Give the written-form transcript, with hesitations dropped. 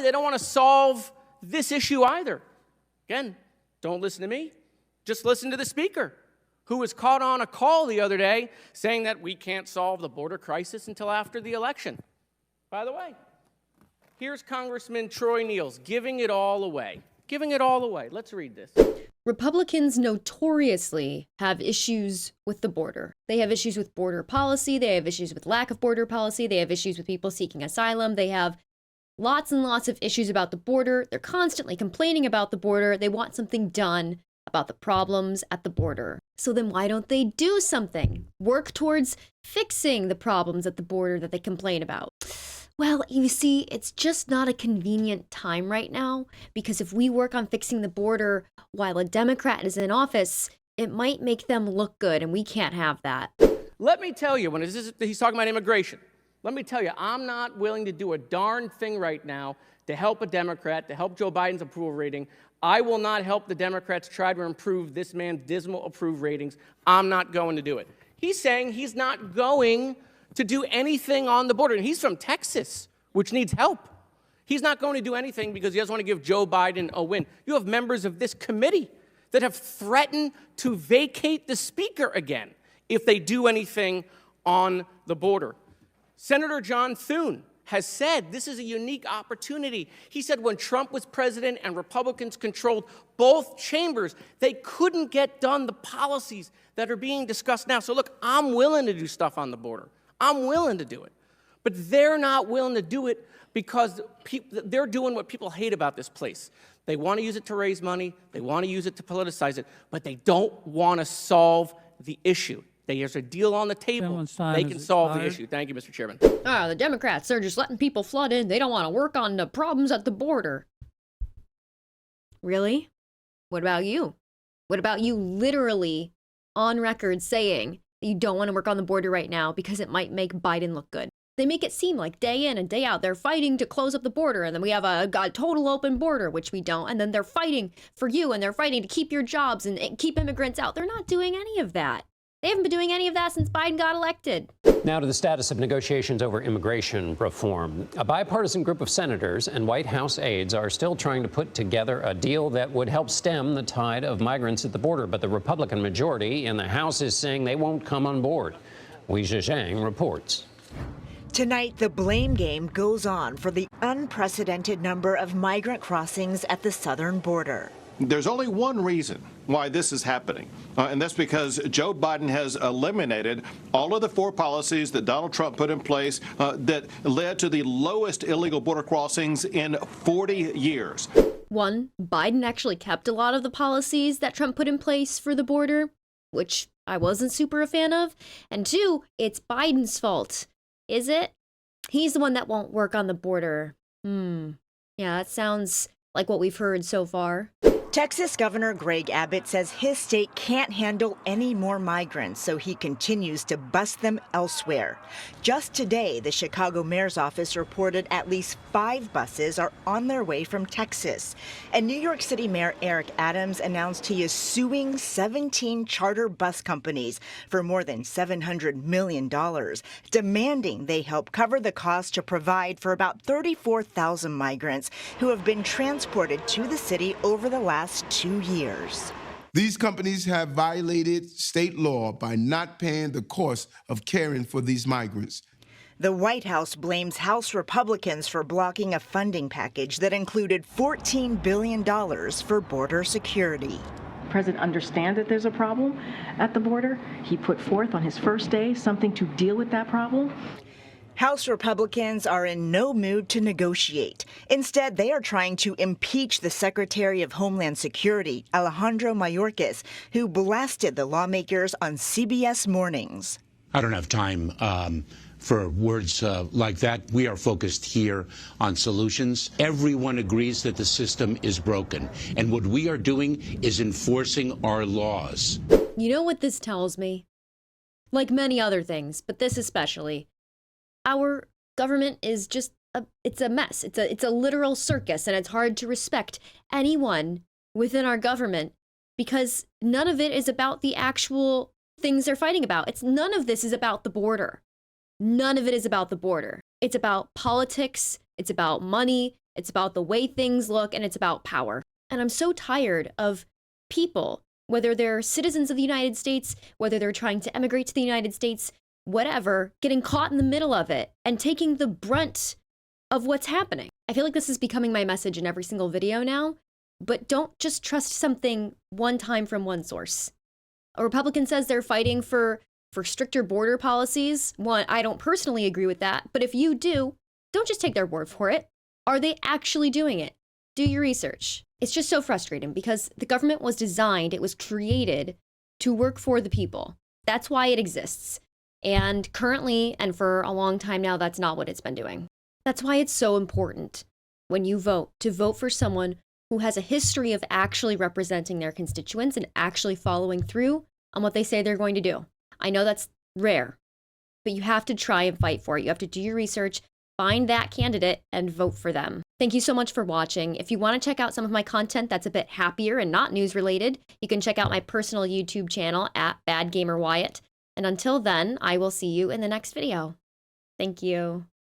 they don't want to solve this issue either. Again, don't listen to me. Just listen to the speaker, who was caught on a call the other day saying that we can't solve the border crisis until after the election. By the way, here's Congressman Troy Niels giving it all away. Giving it all away. Let's read this. Republicans notoriously have issues with the border. They have issues with border policy. They have issues with lack of border policy. They have issues with people seeking asylum. They have lots and lots of issues about the border. They're constantly complaining about the border. They want something done about the problems at the border. So then why don't they do something? Work towards fixing the problems at the border that they complain about. Well, you see, it's just not a convenient time right now, because if we work on fixing the border while a Democrat is in office, it might make them look good, and we can't have that. Let me tell you, when he's talking about immigration, let me tell you, I'm not willing to do a darn thing right now to help a Democrat, to help Joe Biden's approval rating. I will not help the Democrats try to improve this man's dismal approval ratings. I'm not going to do it. He's saying he's not going to do anything on the border. And he's from Texas, which needs help. He's not going to do anything because he doesn't want to give Joe Biden a win. You have members of this committee that have threatened to vacate the speaker again if they do anything on the border. Senator John Thune has said this is a unique opportunity. He said when Trump was president and Republicans controlled both chambers, they couldn't get done the policies that are being discussed now. So look, I'm willing to do stuff on the border. I'm willing to do it. But they're not willing to do it because they're doing what people hate about this place. They want to use it to raise money. They want to use it to politicize it. But they don't want to solve the issue. There's a deal on the table. They can solve the issue. Thank you, Mr. Chairman. The Democrats, they're just letting people flood in. They don't want to work on the problems at the border. Really? What about you? What about you literally on record saying that you don't want to work on the border right now because it might make Biden look good? They make it seem like day in and day out, they're fighting to close up the border, and then we have a total open border, which we don't, and then they're fighting for you, and they're fighting to keep your jobs and keep immigrants out. They're not doing any of that. They haven't been doing any of that since Biden got elected. Now to the status of negotiations over immigration reform. A bipartisan group of senators and White House aides are still trying to put together a deal that would help stem the tide of migrants at the border. But the Republican majority in the House is saying they won't come on board. Wei Zhang reports. Tonight, the blame game goes on for the unprecedented number of migrant crossings at the southern border. There's only one reason why this is happening, and that's because Joe Biden has eliminated all of the 4 policies that Donald Trump put in place that led to the lowest illegal border crossings in 40 years. 1, Biden actually kept a lot of the policies that Trump put in place for the border, which I wasn't super a fan of. And 2, it's Biden's fault. Is it? He's the one that won't work on the border. Yeah, that sounds like what we've heard so far. Texas Governor Greg Abbott says his state can't handle any more migrants, so he continues to bus them elsewhere. Just today, the Chicago mayor's office reported at least 5 buses are on their way from Texas. And New York City Mayor Eric Adams announced he is suing 17 charter bus companies for more than $700 million, demanding they help cover the cost to provide for about 34,000 migrants who have been transported to the city over the last 2 years. These companies have violated state law by not paying the cost of caring for these migrants. The White House blames House Republicans for blocking a funding package that included $14 billion for border security. The president understands that there's a problem at the border. He put forth on his first day something to deal with that problem. House Republicans are in no mood to negotiate. Instead, they are trying to impeach the Secretary of Homeland Security, Alejandro Mayorkas, who blasted the lawmakers on CBS Mornings. I don't have time for words like that. We are focused here on solutions. Everyone agrees that the system is broken, and what we are doing is enforcing our laws. You know what this tells me? Like many other things, but this especially. Our government is just it's a mess. It's a literal circus, and it's hard to respect anyone within our government because none of it is about the actual things they're fighting about. None of this is about the border. None of it is about the border. It's about politics. It's about money. It's about the way things look, and it's about power. And I'm so tired of people, whether they're citizens of the United States, whether they're trying to emigrate to the United States, whatever, getting caught in the middle of it and taking the brunt of what's happening. I feel like this is becoming my message in every single video now, but don't just trust something one time from one source. A Republican says they're fighting for stricter border policies. One, I don't personally agree with that, but if you do, don't just take their word for it. Are they actually doing it? Do your research. It's just so frustrating because the government was designed, it was created to work for the people. That's why it exists. And currently, and for a long time now, that's not what it's been doing. That's why it's so important when you vote to vote for someone who has a history of actually representing their constituents and actually following through on what they say they're going to do. I know that's rare, but you have to try and fight for it. You have to do your research, find that candidate, and vote for them. Thank you so much for watching. If you want to check out some of my content that's a bit happier and not news related, you can check out my personal YouTube channel at Bad Gamer Wyatt. And until then, I will see you in the next video. Thank you.